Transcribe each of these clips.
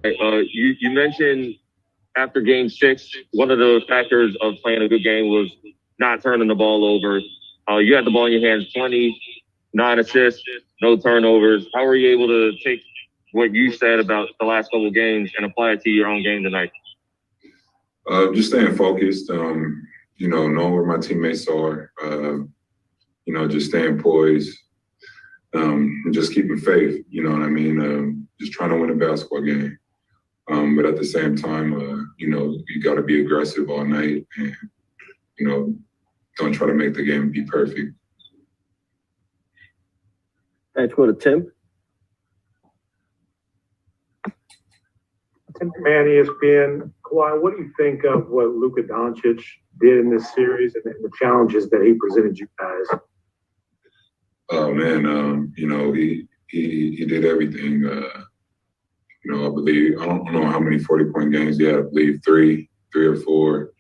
You mentioned after Game 6, one of the factors of playing a good game was not turning the ball over. You had the ball in your hands plenty, 9 assists, no turnovers. How were you able to take what you said about the last couple of games and apply it to your own game tonight? Just staying focused. Knowing where my teammates are. Just staying poised. And just keeping faith. You know what I mean? Just trying to win a basketball game. But at the same time, you got to be aggressive all night, and don't try to make the game be perfect. Let's go to Tim. Tim Man, ESPN. Kawhi, what do you think of what Luka Doncic did in this series and the challenges that he presented you guys? Oh man, he did everything. I believe I don't know how many 40-point games he had. I believe three or four.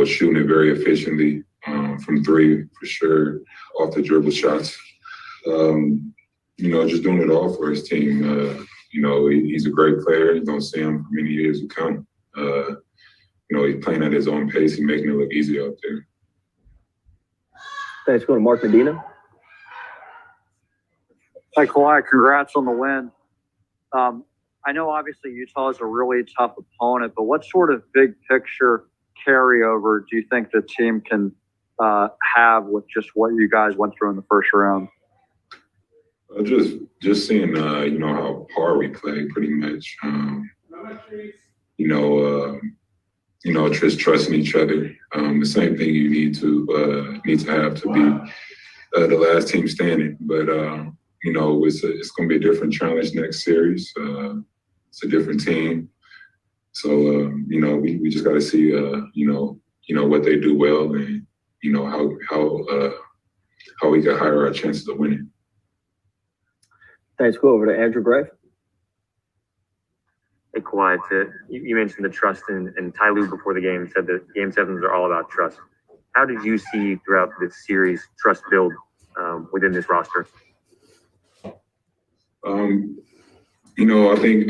Shooting it very efficiently from three for sure, off the dribble shots. Just doing it all for his team. He's a great player. You don't see him for many years to come. He's playing at his own pace. He's making it look easy out there. Thanks. Go to Mark Medina. Hi, Kawhi. Congrats on the win. I know obviously Utah is a really tough opponent, but what sort of big picture carryover do you think the team can have with just what you guys went through in the first round? Just seeing how hard we play, pretty much. Just trusting each other. The same thing you need to have to be the last team standing. But it's going to be a different challenge next series. It's a different team. So we just got to see what they do well, and how we can higher our chances of winning. Thanks. Go over to Andrew Gray. Hey, Kawhi, you mentioned the trust and Ty Lue before the game said that Game 7s are all about trust. How did you see throughout this series trust build within this roster?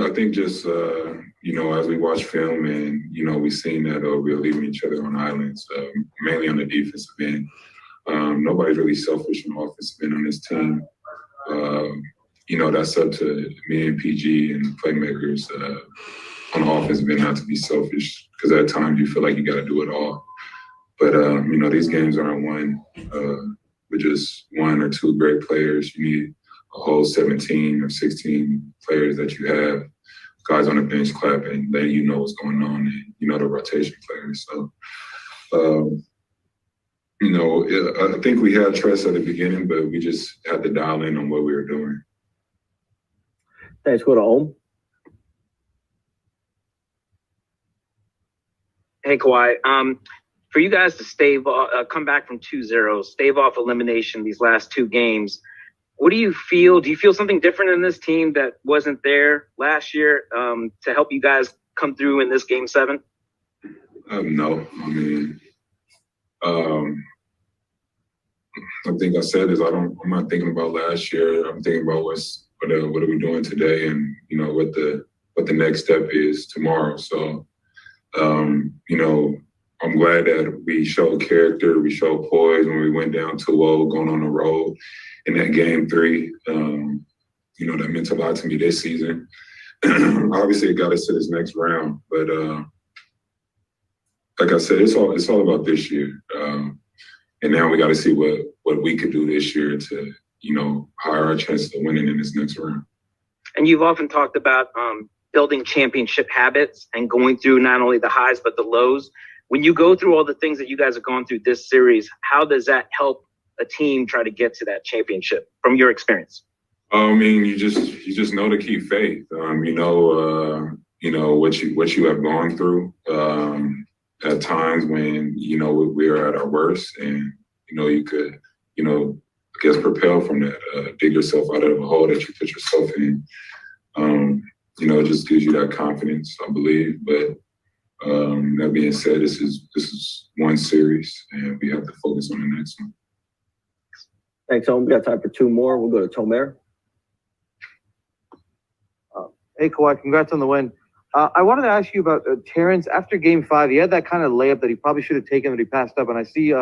I think just as we watch film and we've seen that we're leaving each other on islands, mainly on the defensive end. Nobody's really selfish on the offensive end on this team. That's up to me and PG and playmakers on the offensive end not to be selfish, because at times you feel like you got to do it all. But these games aren't won with just one or two great players. You need a whole 17 or 16 players that you have, guys on the bench clapping, letting you know what's going on, and the rotation players. So, I think we had trust at the beginning, but we just had to dial in on what we were doing. Thanks. Go to Ohm. Hey, Kawhi. For you guys to come back from 2-0, stave off elimination these last two games, what do you feel? Do you feel something different in this team that wasn't there last year to help you guys come through in this Game 7? No. I think I said this. I'm not thinking about last year. I'm thinking about what are we doing today, and what the next step is tomorrow. So, I'm glad that we showed character, we showed poise when we went down 2-0, going on the road in that Game 3. That meant a lot to me this season. Obviously, it got us to this next round, but like I said, it's all about this year. And now we got to see what we could do this year to, higher our chances of winning in this next round. And you've often talked about building championship habits and going through not only the highs but the lows. When you go through all the things that you guys have gone through this series, how does that help a team try to get to that championship from your experience? You just know to keep faith. What you have gone through. At times when we're at our worst, and you could propel from that, dig yourself out of a hole that you put yourself in. It just gives you that confidence, I believe. But that being said, this is one series, and we have to focus on the next one. Thanks, Ohm. We got time for two more. We'll go to Tomer. Hey, Kawhi, congrats on the win. I wanted to ask you about Terrence. After Game 5, he had that kind of layup that he probably should have taken that he passed up, and I see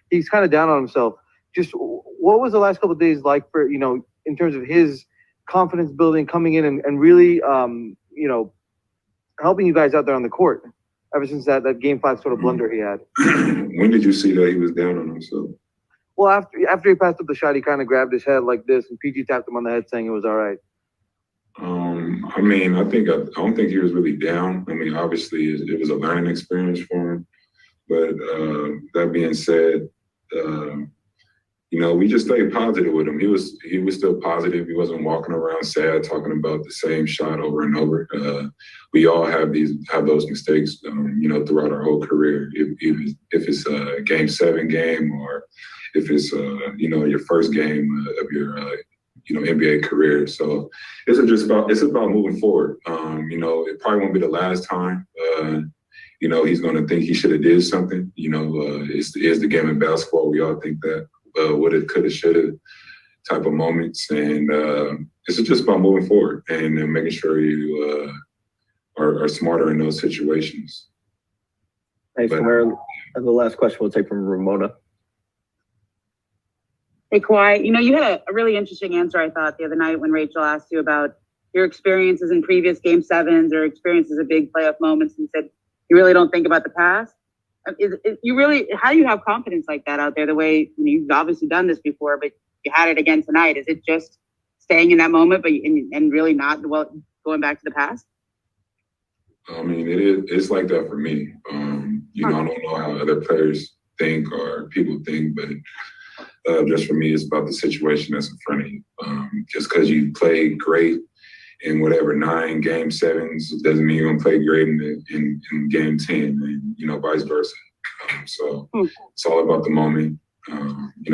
he's kind of down on himself. Just what was the last couple of days like for, in terms of his confidence building, coming in and really, helping you guys out there on the court ever since that Game 5 sort of blunder he had? When did you see that he was down on himself? Well, after he passed up the shot, he kind of grabbed his head like this, and PG tapped him on the head saying it was all right. I don't think he was really down. I mean, obviously it was a learning experience for him. But that being said, we just stayed positive with him. He was still positive. He wasn't walking around sad, talking about the same shot over and over. We all have those mistakes, throughout our whole career. If it's a Game 7 game, or if it's your first game of your NBA career. So it's about moving forward. It probably won't be the last time. He's going to think he should have did something. It's the game of basketball. We all think that. Woulda, coulda, shoulda type of moments. And it's just about moving forward and making sure you are smarter in those situations. Thanks, Kamara. And the last question we'll take from Ramona. Hey, Kawhi, you had a really interesting answer, I thought, the other night when Rachel asked you about your experiences in previous Game 7s or experiences of big playoff moments, and said you really don't think about the past. How do you have confidence like that out there, the way you've obviously done this before, but you had it again tonight? Is it just staying in that moment and really not going back to the past? I mean, it's like that for me. I don't know how other players think or people think, but just for me, it's about the situation that's in front of you. Just because you play great in whatever 9 Game 7s doesn't mean you're going to play great in Game 10, and vice versa. So it's all about the moment.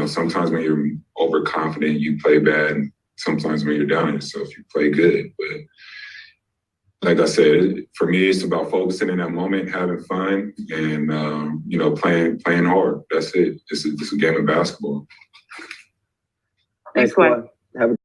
Sometimes when you're overconfident, you play bad, and sometimes when you're down on yourself, you play good. But like I said, for me, it's about focusing in that moment, having fun, and playing hard. That's it. It's a game of basketball. Thanks, Kawhi. Have a